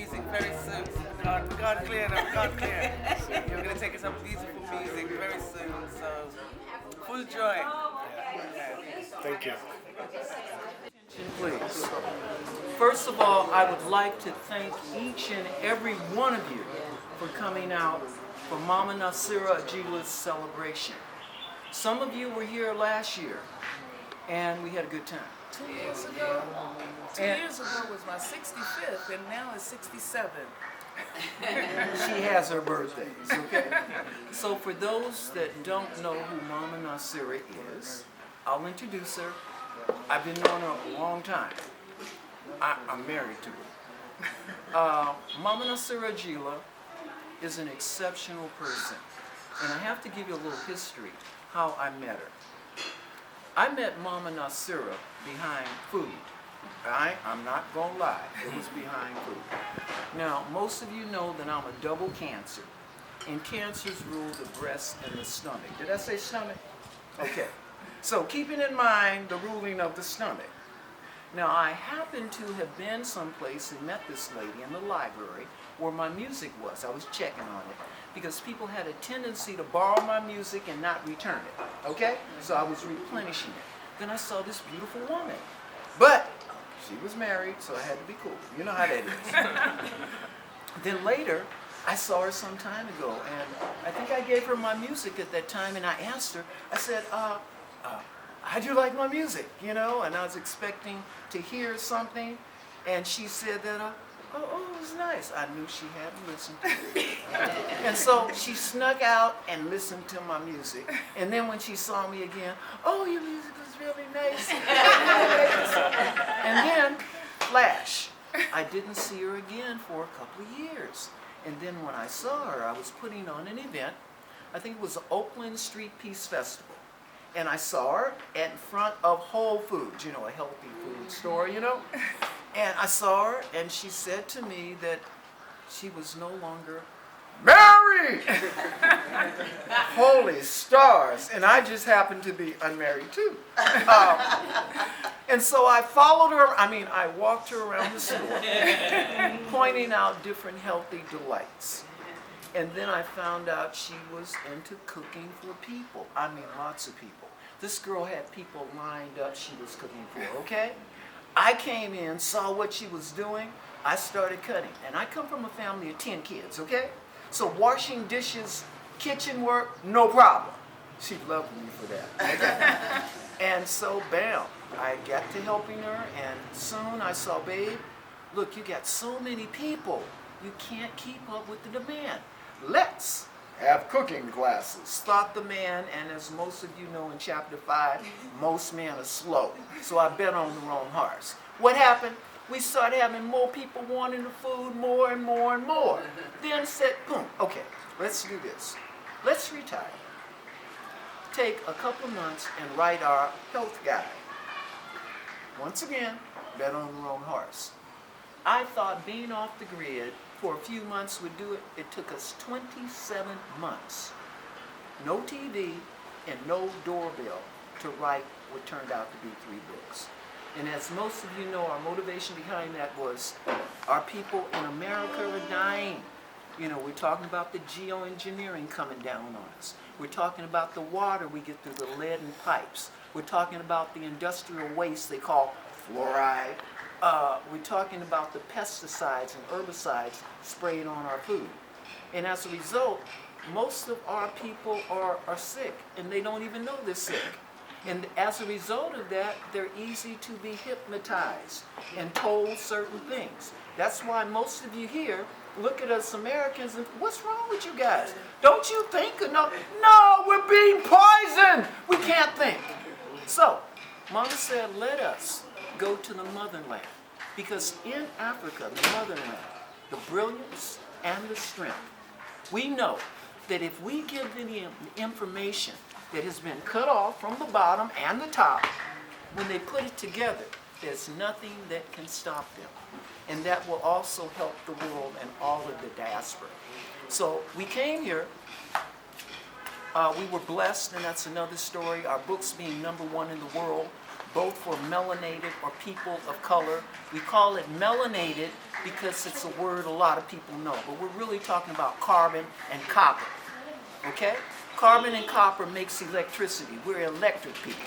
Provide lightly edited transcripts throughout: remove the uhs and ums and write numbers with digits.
music very soon. We can't clear now, we can't clear. You're going to take us some beautiful music very soon. So, full joy. Yeah. Thank you. Please. First of all, I would like to thank each and every one of you for coming out for Mama Naasra Ageela's celebration. Some of you were here last year, and we had a good time. 2 years ago? 2 years ago was my 65th, and now it's 67. She has her birthdays, okay? So for those that don't know who Mama Naasra is, I'll introduce her. I've been knowing her a long time. I'm married to her. Mama Naasra Ageela is an exceptional person. And I have to give you a little history, how I met her. I met Mama Naasra behind food. I'm not gonna lie, it was behind food. Now, most of you know that I'm a double cancer, and cancers rule the breast and the stomach. Did I say stomach? Okay. So keeping in mind the ruling of the stomach. Now, I happen to have been someplace and met this lady in the library where my music was. I was checking on it because people had a tendency to borrow my music and not return it, okay? So I was replenishing it. Then I saw this beautiful woman, but she was married, so I had to be cool. You know how that is. Then later, I saw her some time ago, and I think I gave her my music at that time, and I asked her, I said, how'd you like my music, you know? And I was expecting to hear something, and she said that, oh, it was nice. I knew she hadn't listened to it. And so she snuck out and listened to my music. And then when she saw me again, oh, your music was really nice. And then, flash, I didn't see her again for a couple of years. And then when I saw her, I was putting on an event. I think it was the Oakland Street Peace Festival. And I saw her in front of Whole Foods, you know, a healthy food store, you know. And I saw her, and she said to me that she was no longer married. Holy stars. And I just happened to be unmarried too. And so I followed her, I walked her around the store, pointing out different healthy delights. And then I found out she was into cooking for people. Lots of people. This girl had people lined up she was cooking for, okay? I came in, saw what she was doing, I started cutting. And I come from a family of 10 kids, okay? So washing dishes, kitchen work, no problem. She loved me for that. Okay? And so, bam, I got to helping her, and soon I saw, babe, look, you got so many people, you can't keep up with the demand. Let's have cooking classes, thought the man, and as most of you know in chapter 5, most men are slow. So I bet on the wrong horse. What happened? We started having more people wanting the food, more and more and more. Then said, boom, okay, let's do this. Let's retire. Take a couple of months and write our health guide. Once again, bet on the wrong horse. I thought being off the grid for a few months would do it. It took us 27 months. No TV and no doorbell to write what turned out to be 3 books. And as most of you know, our motivation behind that was our people in America are dying. You know, we're talking about the geoengineering coming down on us. We're talking about the water we get through the lead and pipes. We're talking about the industrial waste they call fluoride. We're talking about the pesticides and herbicides sprayed on our food. And as a result, most of our people are sick, and they don't even know they're sick. And as a result of that, they're easy to be hypnotized and told certain things. That's why most of you here look at us Americans and, what's wrong with you guys? Don't you think enough? No, we're being poisoned. We can't think. So, Mama said, let us go to the motherland. Because in Africa, the motherland, the brilliance and the strength, we know that if we give them the information that has been cut off from the bottom and the top, when they put it together, there's nothing that can stop them. And that will also help the world and all of the diaspora. So we came here, we were blessed, and that's another story, our books being #1 in the world, both for melanated or people of color. We call it melanated because it's a word a lot of people know, but we're really talking about carbon and copper, okay? Carbon and copper makes electricity. We're electric people.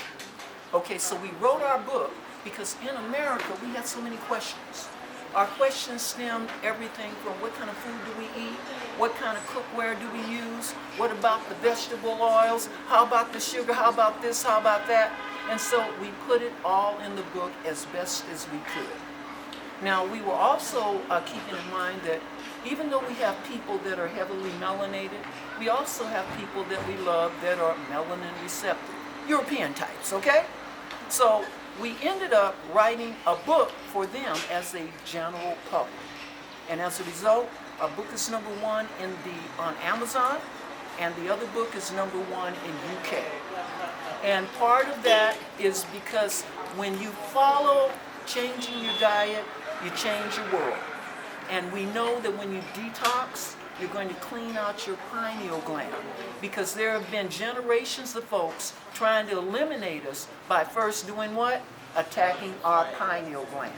Okay, so we wrote our book because in America we had so many questions. Our questions stemmed everything from what kind of food do we eat, what kind of cookware do we use, what about the vegetable oils, how about the sugar, how about this, how about that? And so we put it all in the book as best as we could. Now we were also keeping in mind that even though we have people that are heavily melanated, we also have people that we love that are melanin receptive, European types, okay? So we ended up writing a book for them as a general public. And as a result, our book is #1 on Amazon, and the other book is #1 in UK. And part of that is because when you follow changing your diet, you change your world. And we know that when you detox, you're going to clean out your pineal gland, because there have been generations of folks trying to eliminate us by first doing what? Attacking our pineal gland.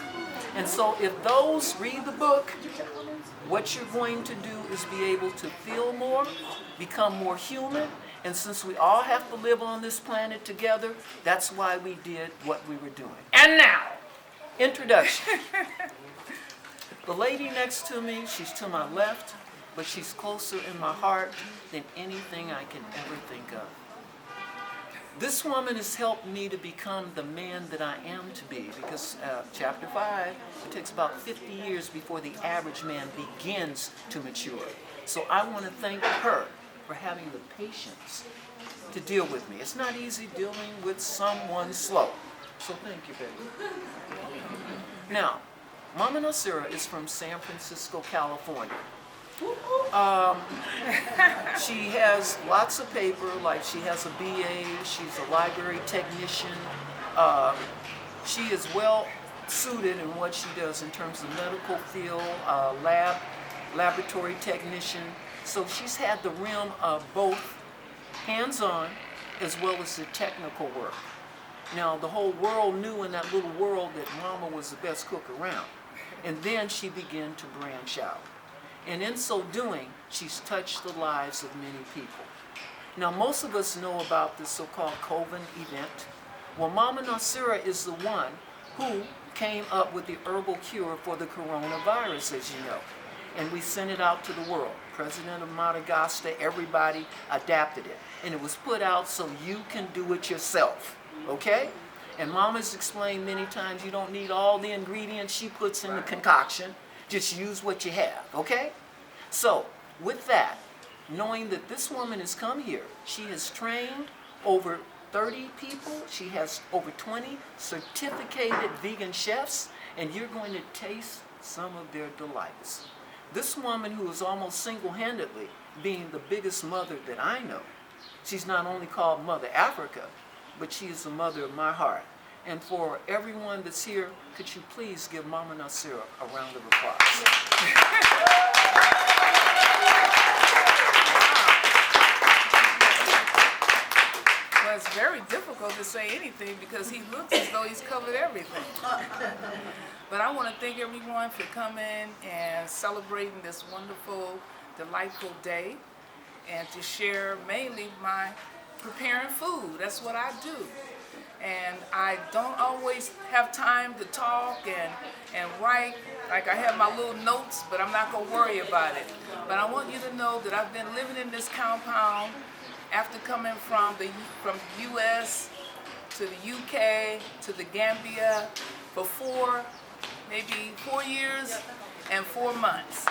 And so if those read the book, what you're going to do is be able to feel more, become more human, and since we all have to live on this planet together, that's why we did what we were doing. And now, introduction. The lady next to me, she's to my left, but she's closer in my heart than anything I can ever think of. This woman has helped me to become the man that I am to be, because chapter 5, it takes about 50 years before the average man begins to mature. So I want to thank her for having the patience to deal with me. It's not easy dealing with someone slow. So thank you, baby. Now, Mama Naasra is from San Francisco, California. She has lots of paper, like she has a BA, she's a library technician. She is well suited in what she does in terms of medical field, laboratory technician. So she's had the realm of both hands-on as well as the technical work. Now the whole world knew in that little world that Mama was the best cook around. And then she began to branch out. And in so doing, she's touched the lives of many people. Now, most of us know about the so-called COVID event. Well, Mama Naasra is the one who came up with the herbal cure for the coronavirus, as you know. And we sent it out to the world. President of Madagascar, everybody adapted it. And it was put out so you can do it yourself, okay? And Mama's explained many times you don't need all the ingredients she puts in the concoction. Just use what you have, okay? So, with that, knowing that this woman has come here, she has trained over 30 people. She has over 20 certificated vegan chefs, and you're going to taste some of their delights. This woman, who is almost single-handedly being the biggest mother that I know, she's not only called Mother Africa, but she is the mother of my heart. And for everyone that's here, could you please give Mama Naasra a round of applause? Well, it's very difficult to say anything because he looks as though he's covered everything. But I want to thank everyone for coming and celebrating this wonderful, delightful day, and to share mainly my preparing food. That's what I do. And I don't always have time to talk and write. Like I have my little notes, but I'm not going to worry about it. But I want you to know that I've been living in this compound after coming from the U.S. to the UK to the Gambia for maybe 4 years and 4 months.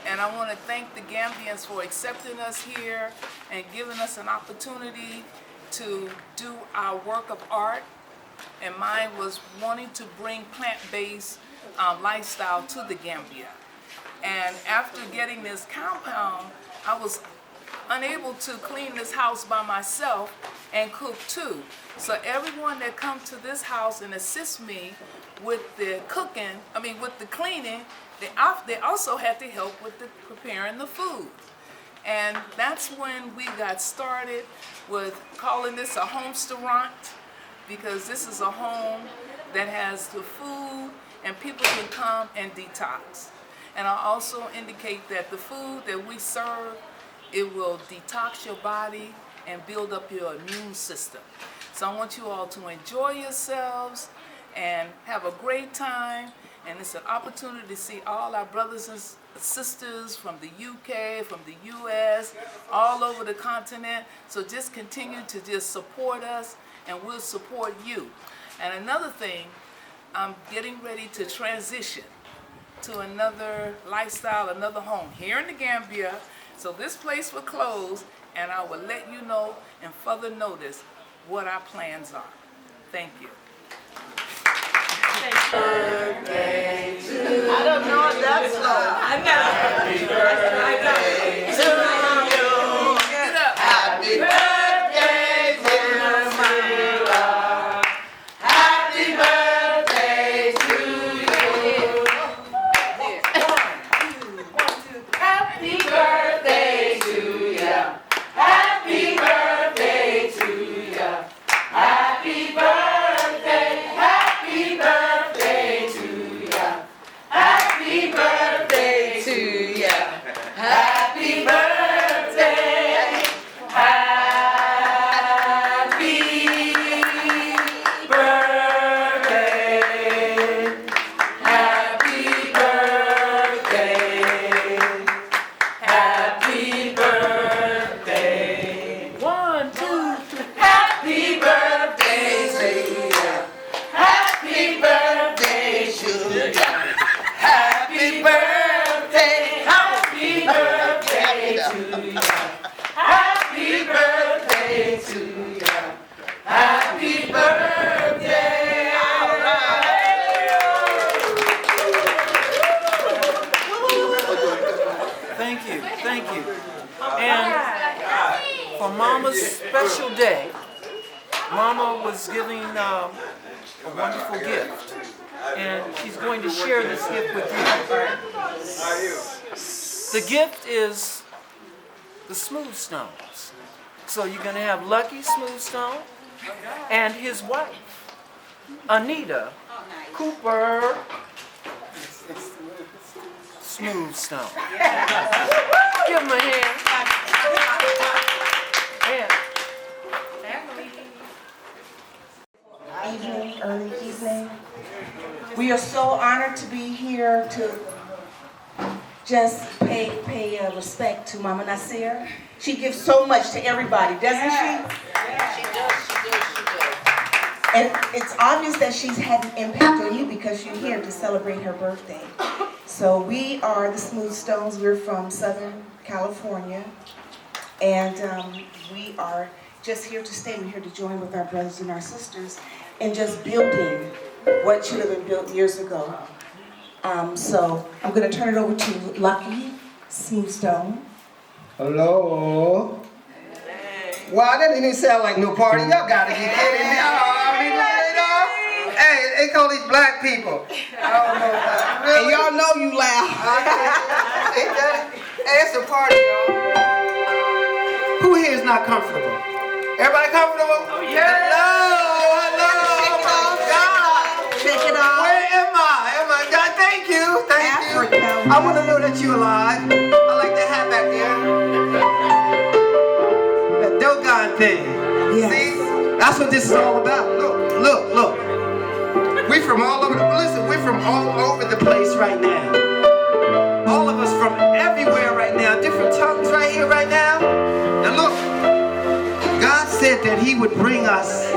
And I want to thank the Gambians for accepting us here and giving us an opportunity to do our work of art. And mine was wanting to bring plant-based lifestyle to the Gambia. And after getting this compound, I was unable to clean this house by myself and cook too. So everyone that comes to this house and assists me with the cooking, with the cleaning, they also had to help with the preparing the food. And that's when we got started with calling this a home-restaurant, because this is a home that has the food and people can come and detox. And I also indicate that the food that we serve, it will detox your body and build up your immune system. So I want you all to enjoy yourselves and have a great time. And it's an opportunity to see all our brothers and sisters from the UK, from the US, all over the continent. So just continue to just support us and we'll support you. And another thing, I'm getting ready to transition to another lifestyle, another home here in the Gambia. So this place will close and I will let you know in further notice what our plans are. Thank you. Birthday to you. I don't know if that's slow. I know. Happy birthday to you. Get up. Happy birthday, dear Ageela. Happy birthday to you. Happy birthday to ya. Happy birthday to ya. Happy birthday. Happy birthday to ya. Happy birthday to ya. Happy birthday. Happy birthday. Happy birthday. Happy birthday. 1, 2, 3. Happy birthday to ya. Happy birthday to ya. Happy birthday. Happy birthday to ya. Happy birthday to ya. Happy birthday. All right. Thank you, thank you. And for Mama's special day, Mama was giving a wonderful gift, and she's going to share this gift with you. The gift is the Smooth Stones. So you're going to have Lucky Smooth Stone and his wife, Anita Cooper Smooth Stone. Give him a hand. Early evening. We are so honored to be here to just pay respect to Mama Naasra. She gives so much to everybody, doesn't she? She does. And it's obvious that she's had an impact on you because you're here to celebrate her birthday. So we are the Smooth Stones. We're from Southern California. And we are just here to stay. We're here to join with our brothers and our sisters in just building what should have been built years ago. So I'm going to turn it over to Lucky Smooth Stone. Hello. Wow, that didn't even sound like no party. Y'all gotta get kidding me. Hey, they call these black people. And y'all know you laugh. Hey, it's a party, y'all. Who here is not comfortable? Everybody comfortable? Oh, yeah. Hello. Oh, my God. Shake it off. Where am I? God, thank you. I want to know that you're alive. I like that hat back there. That Dogon thing. Yes. See? That's what this is all about. Look. We're from all over the place right now. All of us from everywhere right now. Different tongues right here right now. And look, God said that He would bring us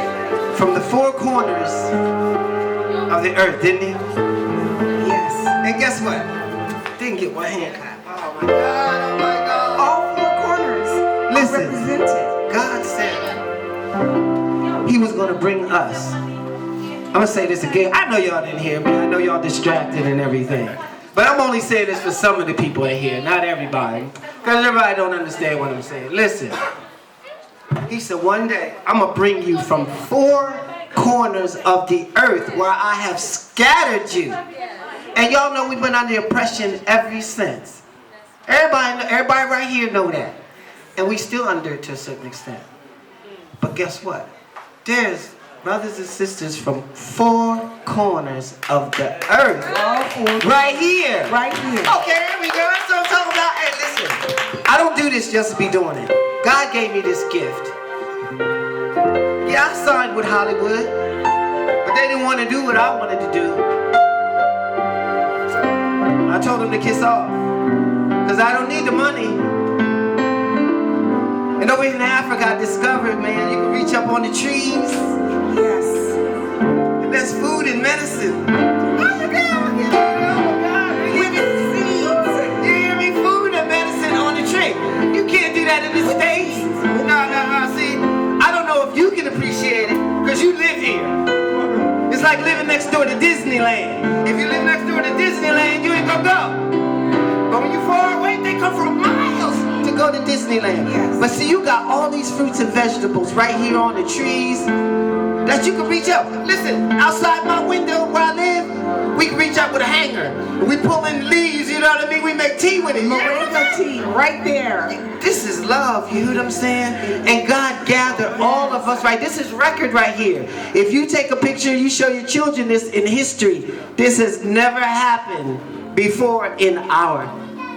from the four corners of the earth, didn't He? Yes. And guess what? Didn't get one hand clap. Oh my God. All four corners are Listen, represented. God said He was going to bring us. I'm going to say this again. I know y'all didn't hear me. I know y'all distracted and everything. But I'm only saying this for some of the people in here, not everybody. Because everybody don't understand what I'm saying. Listen. He said, one day, I'm going to bring you from four corners of the earth where I have scattered you. And y'all know we've been under oppression ever since. Everybody right here know that. And we still under it to a certain extent. But guess what? There's brothers and sisters from 4 corners of the earth. Right here. Right here. Okay, there we go. That's what I'm talking about. Hey, listen. I don't do this just to be doing it. God gave me this gift. Yeah, I signed with Hollywood, but they didn't want to do what I wanted to do. I told them to kiss off, because I don't need the money. And over in Africa, I discovered, man, you can reach up on the trees. Yes. And there's food and medicine. Oh my God. With the seeds. You hear me? Food and medicine on the tree. You can't do that in the States. No. See, I don't know if you can appreciate it, because you live here. It's like living next door to Disneyland. If you live next door to Disneyland, you ain't gonna go. But when you're far away, they come from miles to go to Disneyland. Yes. But see, you got all these fruits and vegetables right here on the trees that you can reach up. Listen, outside my window where I live, we can reach up with a hanger. We pull in leaves, you know what I mean? We make tea with it. Moringa tea, right there. This is love, you hear what I'm saying? And God gathered all of us, right? This is record right here. If you take a picture, you show your children this in history. This has never happened before in our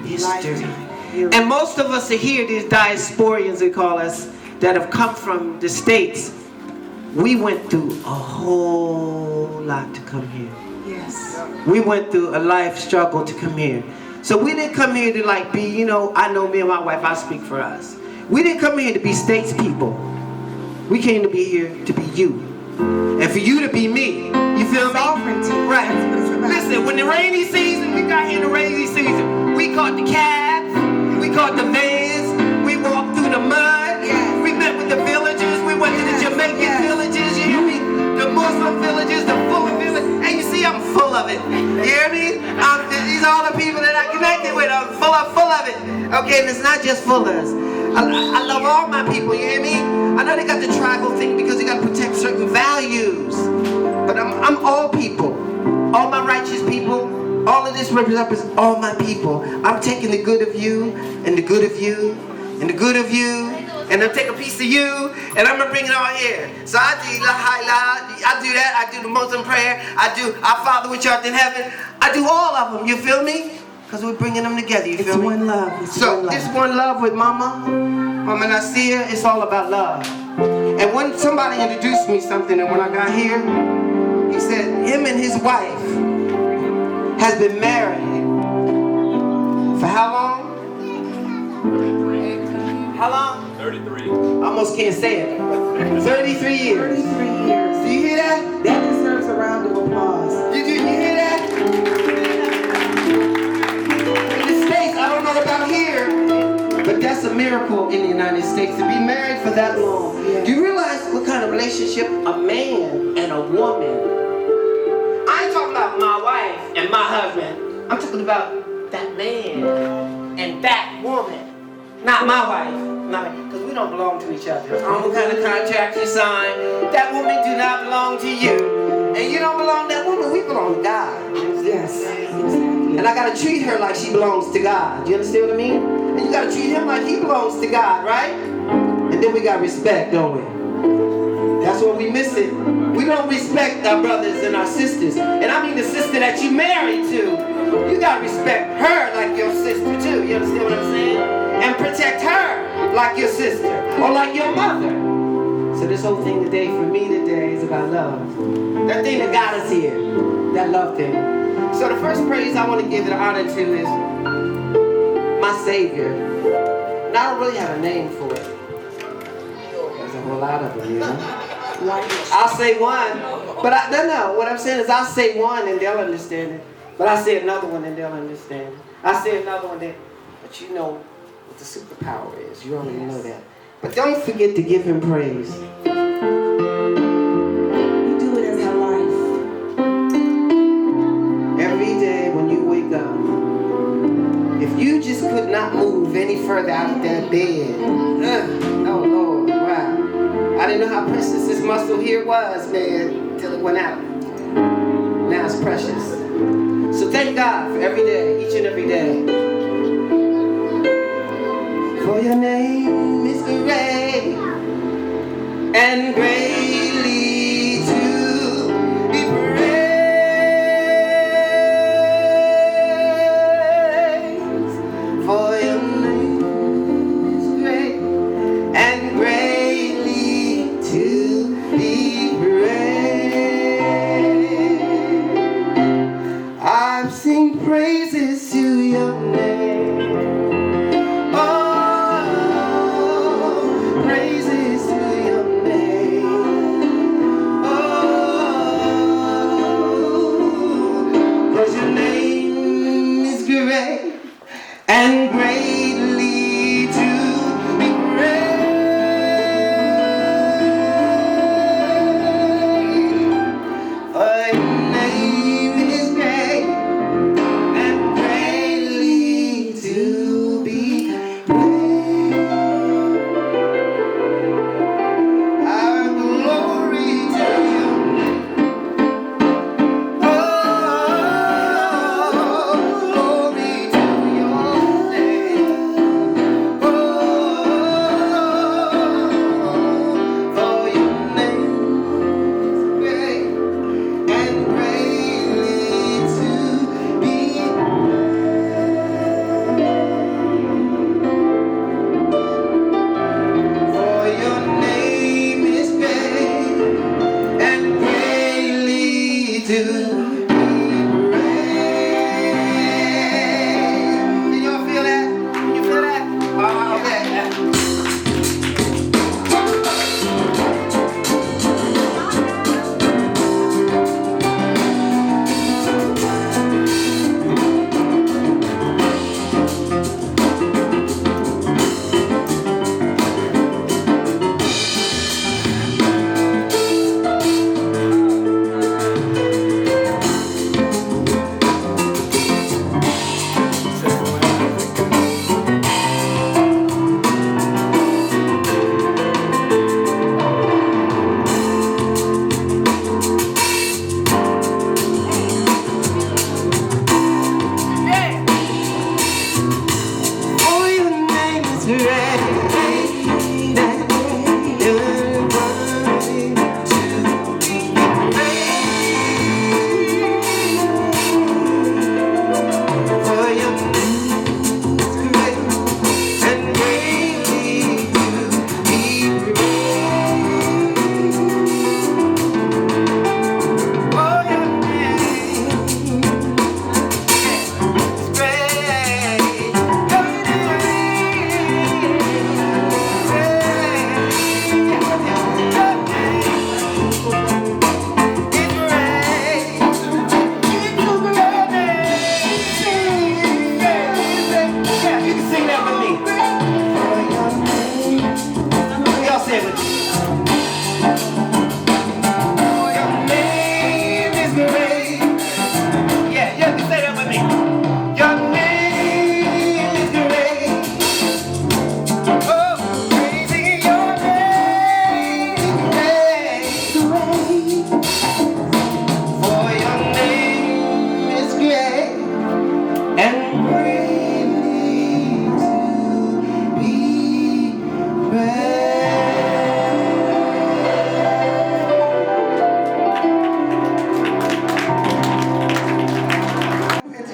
history. And most of us are here, these diasporians they call us, that have come from the States. We went through a whole lot to come here. Yes. We went through a life struggle to come here. So we didn't come here to like be, you know, I know me and my wife, I speak for us. We didn't come here to be States people. We came to be here to be you. And for you to be me. You feel me? Sovereignty. Right. That's what it's about. Listen, when the rainy season, we got here in the rainy season. We caught the cabs, we caught the vans, we walked through the mud, Yes. we met with the villagers, we went to the Jamaican villages, you hear me? The Muslim villages, the food villages. Hey, you see, I'm full of it. You hear me? These are all the people that I connected with. I'm full of it. Okay, and it's not just full of us. I love all my people, you hear me? I know they got the tribal thing because they got to protect certain values. But I'm all people. All my righteous people. All of this represents all my people. I'm taking the good of you, and the good of you, and the good of you, and I'll take a piece of you, and I'm going to bring it all here. So I do I do that. I do the Muslim prayer. I do Our Father which art in heaven. I do all of them, you feel me? Because we're bringing them together, you feel me? It's one love. So this one love with Mama Naasra, it's all about love. And when somebody introduced me something, and when I got here, he said him and his wife has been married for how long? How long? 33. Almost can't say it. 33 years. 33 years. Do you hear that? That deserves a round of applause. You hear that? In the States, I don't know about here, but that's a miracle in the United States to be married for that long. Yeah. Do you realize what kind of relationship a man and a woman? I ain't talking about my wife and my husband. I'm talking about that man and that woman. Not my wife. Because we don't belong to each other. I don't know what kind of contract you sign. That woman do not belong to you. And you don't belong to that woman. We belong to God. Yes. Exactly. And I gotta treat her like she belongs to God. You understand what I mean? And you gotta treat him like he belongs to God, right? And then we got respect, don't we? That's when we miss it. We don't respect our brothers and our sisters. And I mean the sister that you married to. You gotta respect her like your sister too. You understand what I'm saying? And protect her like your sister or like your mother. So this whole thing today, for me today, is about love. That thing that got us here. That love thing. So the first praise I want to give the honor to is my Savior. And I don't really have a name for it. There's a whole lot of them, you know? I'll say one, but no. What I'm saying is I'll say one and they'll understand it. But I'll say another one and they'll understand it. I'll say another one, but you know what the superpower is. You already know that. But don't forget to give him praise. We do it as our life. Every day when you wake up, if you just could not move any further out of that bed, oh Lord, wow. I didn't know how precious this muscle here was, man, until it went out. Now it's precious. So thank God for every day, each and every day. For your name is great and greatly to be praised. Can y'all feel that? Can you feel that? Okay.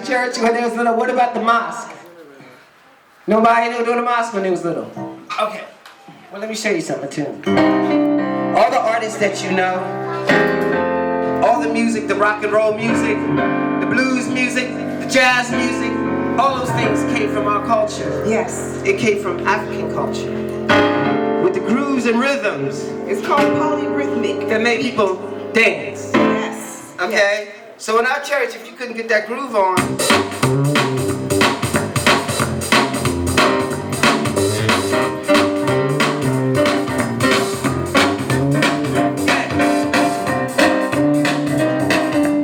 Church when they was little. What about the mosque? Nobody knew do the mosque when they was little. Okay. Well, let me show you something too. All the artists that you know, all the music, the rock and roll music, the blues music, the jazz music, all those things came from our culture. Yes. It came from African culture. With the grooves and rhythms. It's called polyrhythmic. That made people dance. Yes. Okay? So in our church, if you couldn't get that groove on,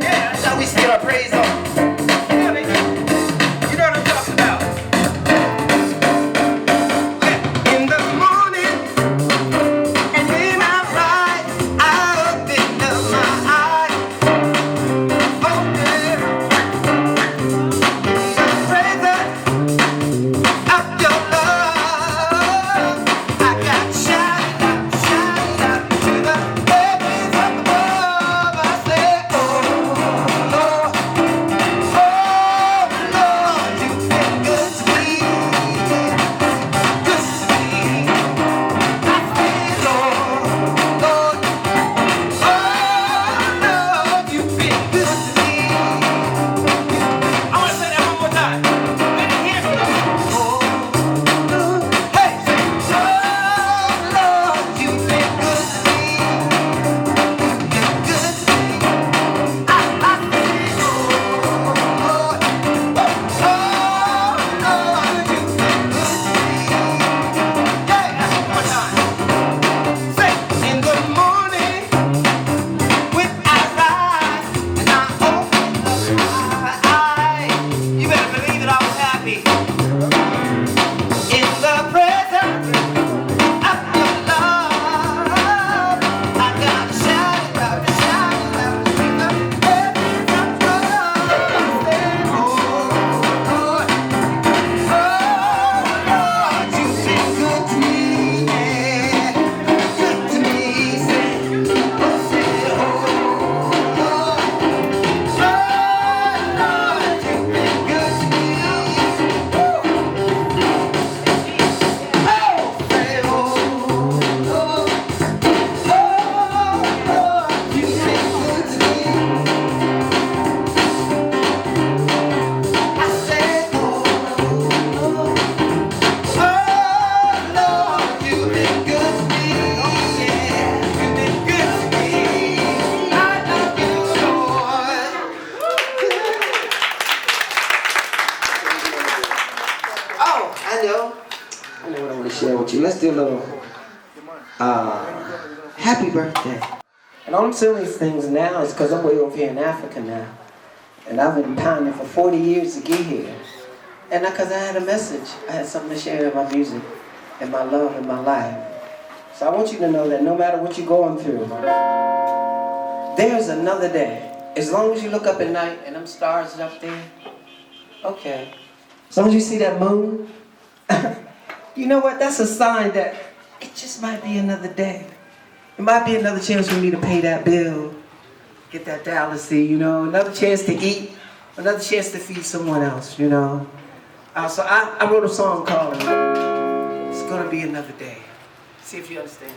that's how we still our praise on. Yeah, baby. You know what I'm talking about. Yeah. In the morning, and when I rise, I open up my eyes. Oh, yeah. with you. Let's do a little happy birthday. And all I'm saying these things now is because I'm way over here in Africa now. And I've been pining for 40 years to get here. And not because I had a message. I had something to share in my music and my love and my life. So I want you to know that no matter what you're going through, there's another day. As long as you look up at night and them stars up there, okay. As long as you see that moon, you know what? That's a sign that it just might be another day. It might be another chance for me to pay that bill, get that dialysis, you know, another chance to eat, another chance to feed someone else, you know. So I wrote a song called It's Gonna Be Another Day. See if you understand.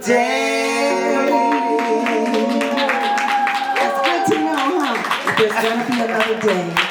day. That's good to know, huh? That there's gonna be another day.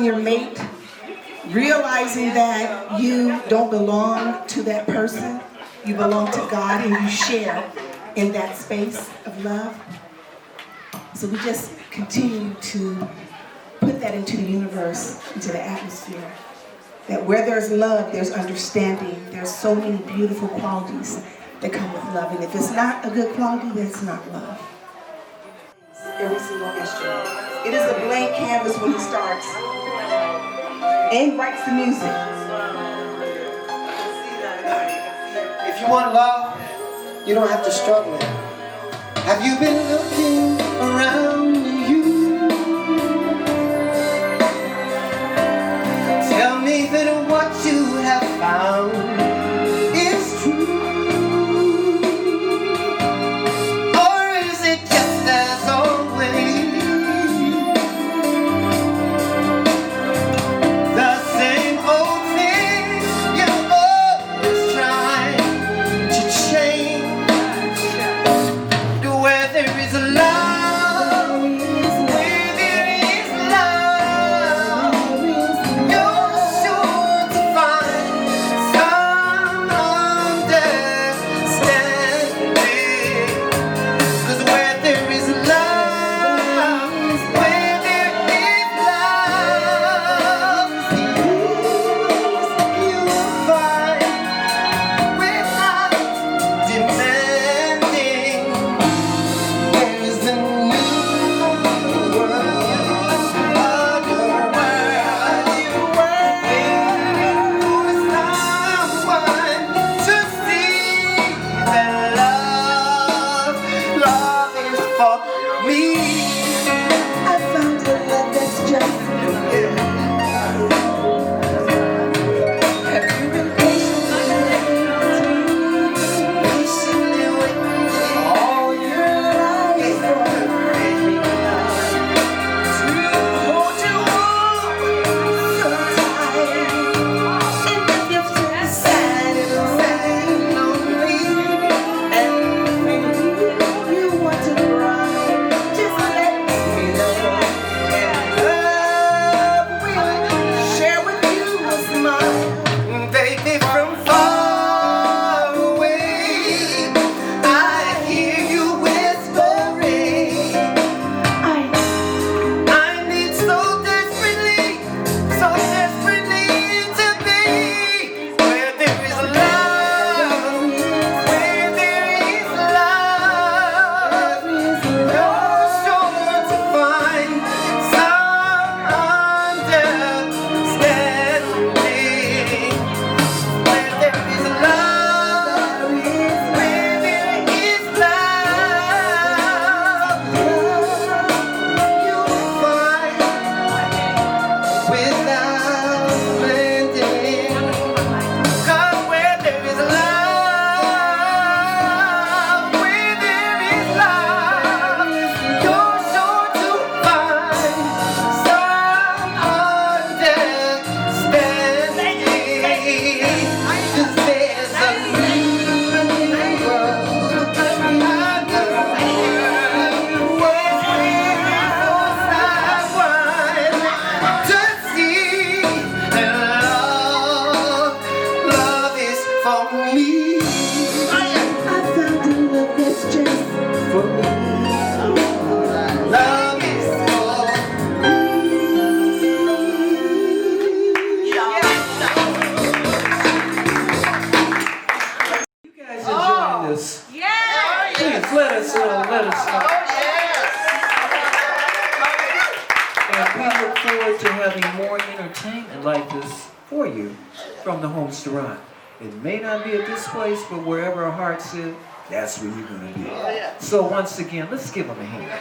Your mate, realizing that you don't belong to that person, you belong to God, and you share in that space of love. So we just continue to put that into the universe, into the atmosphere, that where there's love, there's understanding. There's so many beautiful qualities that come with love, and if it's not a good quality, then it's not love. Every single instrument. It is a blank canvas when he starts. And he writes the music. If you want love, you don't have to struggle. Have you been looking around you? Tell me that what you have found is true. Or is it just as always? And we look forward to having more entertainment like this for you from the home restaurant. It may not be at this place, but wherever our hearts is, that's where you're going to be. So once again, let's give them a hand.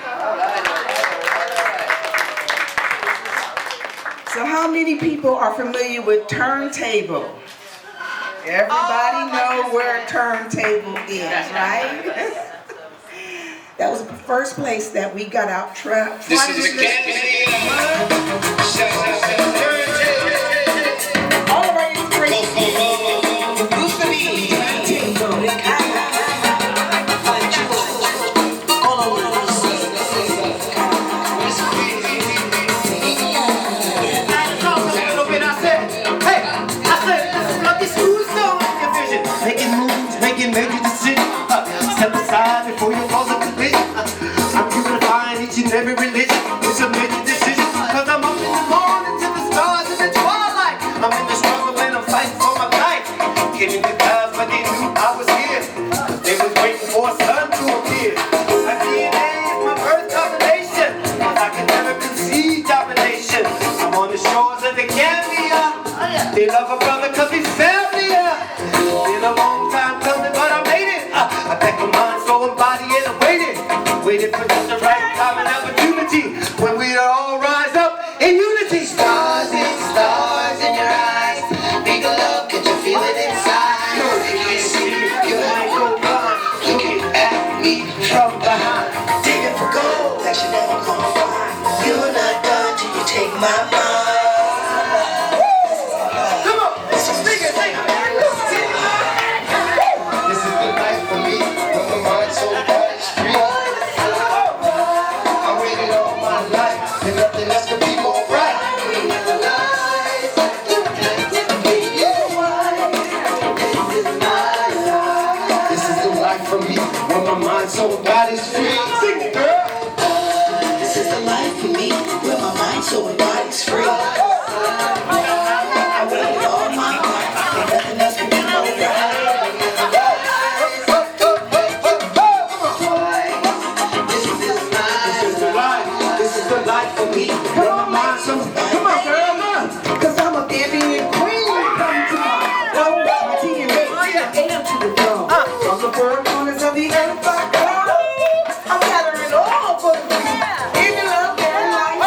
So how many people are familiar with turntable? Everybody know where a turntable is, right? That was the first place that we got out trapped. This is the Gambia. All of our inspiration used to be turntable. Making moves, making major decisions. Step aside before you cause a collision. I'm purifying each and every religion. It's a major decision. Cause I'm up in the morning to the stars in the twilight. I'm in the struggle and I'm fighting for my life. Getting the clouds, but they knew I was here. They was waiting for a sun to appear. My DNA is my birth combination. I can never concede domination. I'm on the shores of the Gambia. They love a brother cause he's family. Been a long time coming, but I made it. I packed my mind, soul, and body, and I waited for just the right time and opportunity when we all rise up in unity. Stars in your eyes, big love, can you feel it inside? You can't see me, you might go blind, looking at me from behind. Digging for gold that you never gonna find. You're not done till you take my mind. Come on, sing it, sing it. So body's free. Sing it, girl. This is the life for me, where my mind, soul, and body's free. I waited all my life, and nothing else can be more right. This is the life for me. Where my mind, so come on, girl, man. Cause I'm a Gambian queen. Come to my home, my DNA, AM to the throne. From the four corners of the earth. I'm gathering all for the free. Give me love and life.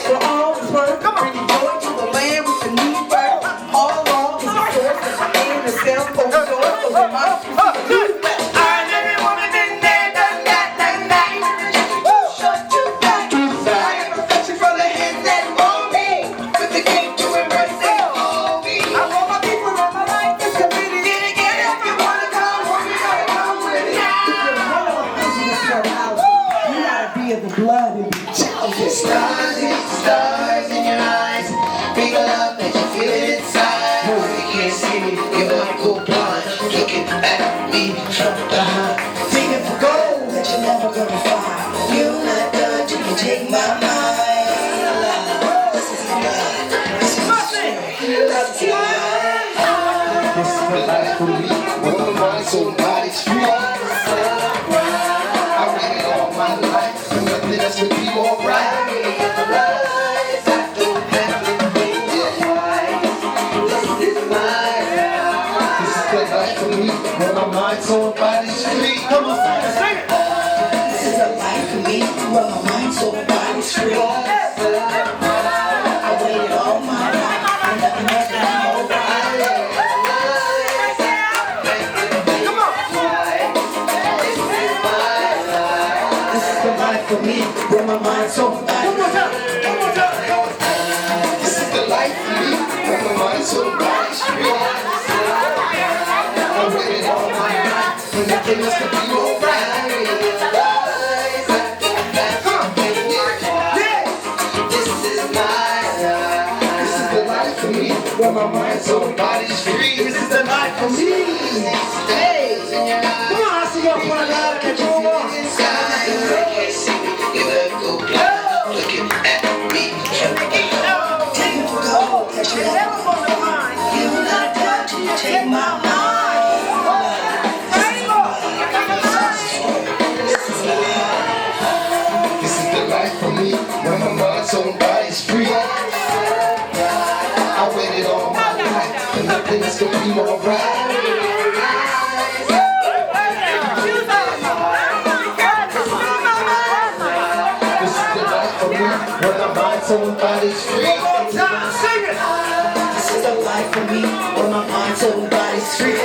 For all is worth. Bringing joy to the land with the new birth. All along is the source of the end of self. Open doors, open mouth. I never wanna been there, done that, done that. Shut you back. I am perfection from the hands that mold me. With the king to embrace it. I want my people and my life is committed. Get it, if you wanna come, you gotta come with it. You gotta be of the blood and be challenged. Stars in your eyes, big love that you feel it inside. You can't see me, you might go blind, looking at me from behind. Digging for gold that you're never gonna find. You're not done till you take my mind. This is the life. This is the life. This is the life for me. Where my mind, soul, and body's free. I waited all my life, and nothing else could be more right. Where my mind, soul, and body's free. Come on, sing it. This is a life for me, where my mind, soul, and body's free. I waited all my life, and nothing else can be more right. Come on. This is the life for me, where my mind, soul, and body's free. One more time. This is the life for me, where my mind, soul, and body's free. I waited all my life, and nothing else could be more right. Where my mind, soul, and body's free. This is the life for me. Hey, come on, I see y'all put it out and go on. Looking at me, taking for gold that you never gonna find. You're not done till you take my mind. This is the life for me. Where my mind, soul, and body's free. When my mind, somebody's free. Sing it! This is the life for me. When my mind, somebody's free.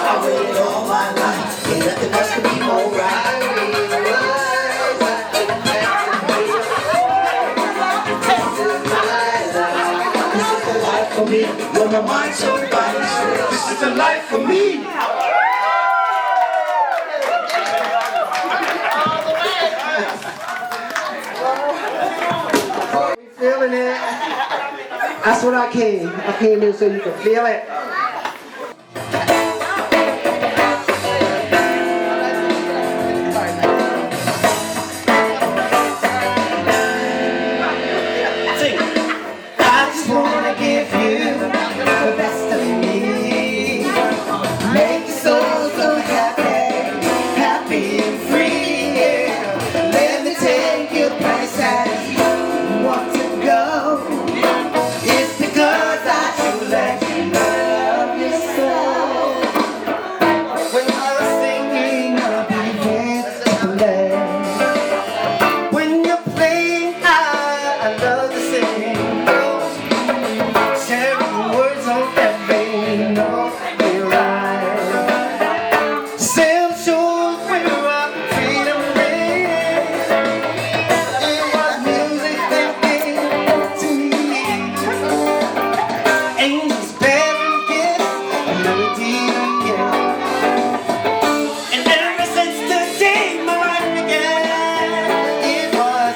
I waited all my life, and nothing else could be more right. This is the life for me. When my mind, somebody's free. This is the life for me. Feeling it? That's what I came. I came here so you can feel it. I just wanna give you the best of me. Make your soul so happy, happy and free. Yeah. Let me take you places you want to go. It's because I truly love you so. When I was singing, I'll be here to play. When you're playing, I love to sing. Sharing words on every note we write. Sail shores where our freedom rings. It was music that came to me. Angels bearing gifts, a melody again. And ever since the day my life began, it was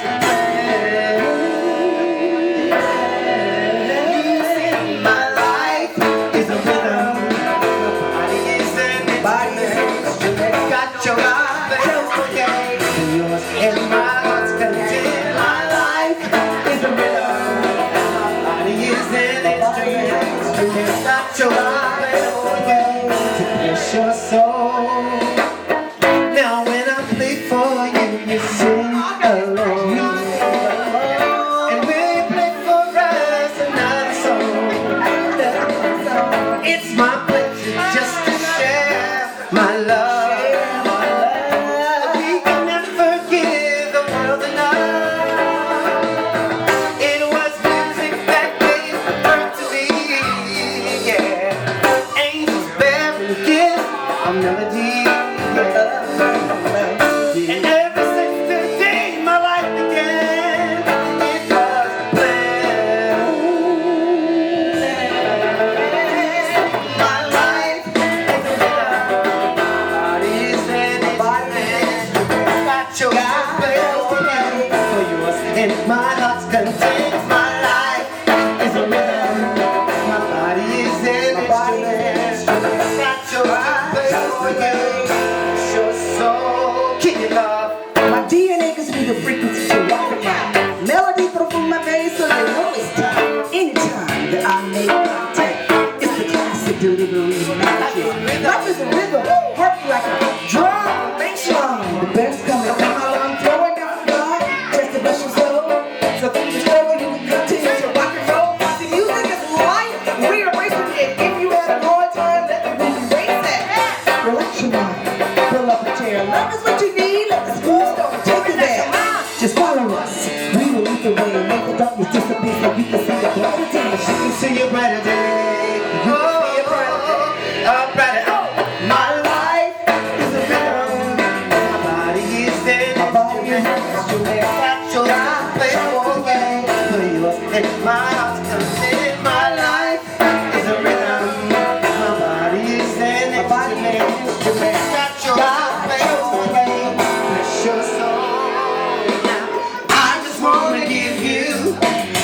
my life is a rhythm. Body is an instrument. Got your life, okay. Yours and my heart's content. My life is a rhythm. Body is an instrument. Got your life, okay. To bless your soul. Now when I play for you, you sing along. And when you play for us another song, it's my pleasure just to share my love. We can never give the world enough. It was music that gave birth to me, yeah. Angels bearing gifts, a melody, yeah. And ever since the day my life began, it was blessed. My life is a rhythm. Body is an instrument. Got your for yours and my heart's content. My life is a rhythm. My body is an instrument. Got your for you. Your soul, kick it off. My DNA gives me the frequency to walk around. Melody flow from my veins so they know it's time. Anytime that I make contact, it's the classic delivery magic. Life is a rhythm, heart like a drum, bass line. The best coming while I'm throwing down God, just to bless your soul. So through the struggle, you can continue to rock and roll. The music is life, we are racing it. If you had a hard time, let the room race that. Relax your mind, pull up a chair. Love is what you need, let the school stone take you there. Just follow us, we will lead the way and make the darkness disappear so you can see the brighter days. You can see your brighter day. Oh, brighter. My life is a rhythm. My body is an instrument. Got your life, play for game. For yours and my heart's content. My life is a rhythm. My body is an instrument. Got your life, play for game. Bless your soul. Now I just wanna give you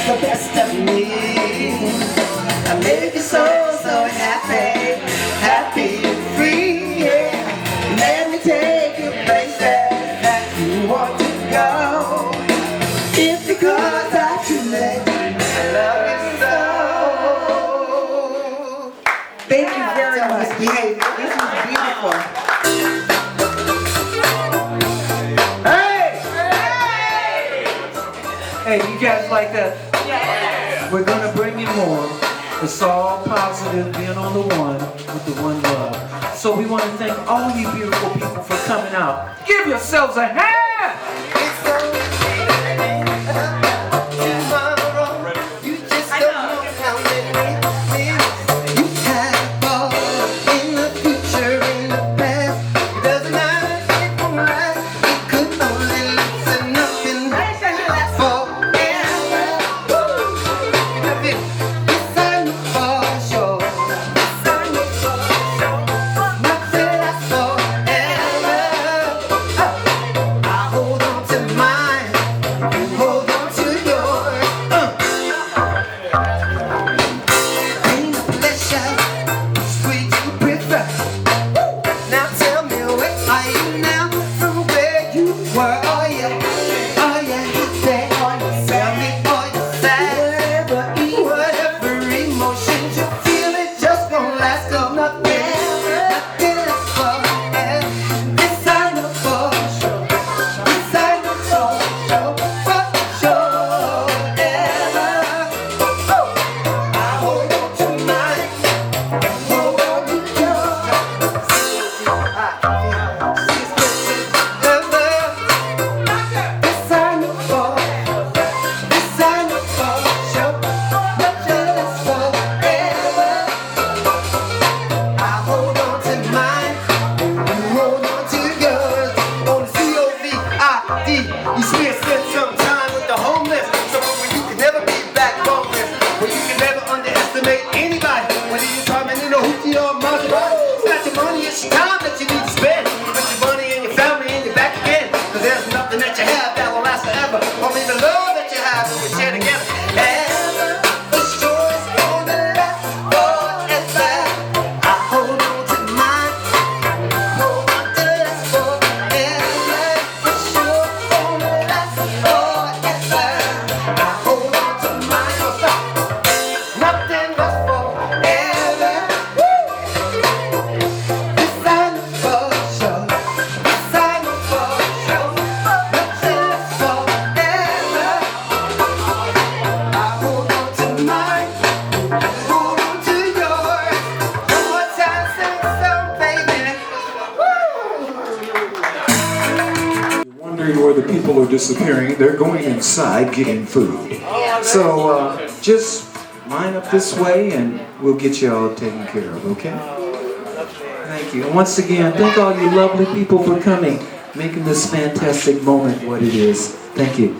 the best of me. I make your soul so happy, happy and free, yeah. Let me take you places that you want to go. It's because I truly love you so. Thank you very much. This was beautiful. Hey! Hey, you guys like that? Yeah. We're gonna bring you more. It's all positive, being on the one with the one love. So we want to thank all you beautiful people for coming out. Give yourselves a hand! You just don't know how many minutes you have in the future, in the past. It doesn't matter if it won't last. It could only lead to nothing forever. Yes, I know for sure. Yes, I know for sure. Nothing lasts forever. I hold on to mine. You hold on to yours. Pain and pleasure, sweet you prefer. Now tell me, where are you now from where you were? Are you happy? Tell me, are you sad? Whatever emotions you feel, it just won't last. 'Cause nothing lasts forever. This I know for sure. This I know for sure. For sure. I hold on to mine. Hold on to yours. This I know for. This I know for sure. Nothing lasts forever. I hold on to mine. You hold on to yours. On the COVID, you spend some time with the homeless. Somewhere where you can never be back homeless. Where you can never underestimate anybody. Whether you're coming in a hoopty or a mother. It's not your money, it's your time that you need to spend. Put your money and your family and your back again. 'Cause there's nothing that you have that will last forever. Only the love that you have when we share together. Ever, the sure is gonna last forever. I hold on to mine. Hold on to last forever. The sure gonna last forever. I hold on to mine. Don't stop. Nothing lasts forever. This I know for sure. This I know for sure. Nothing lasts forever. I hold on to mine. Hold on to yours. One more time, say so, baby. Wondering where the people are disappearing, they're going inside getting food. So just line up this way and we'll get you all taken care of, okay? Thank you. And once again, thank all you lovely people for coming, making this fantastic moment what it is. Thank you.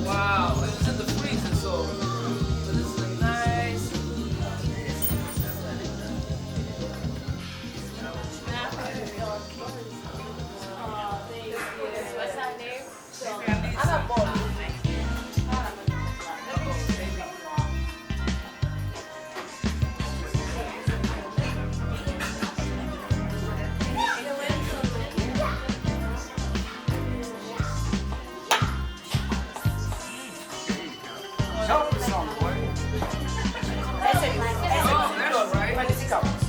Wow, it was in the freezer, so but this is a nice. What's her name? Oh, that's right.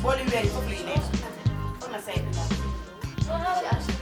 What are you ready for bleeding? I'm gonna say it.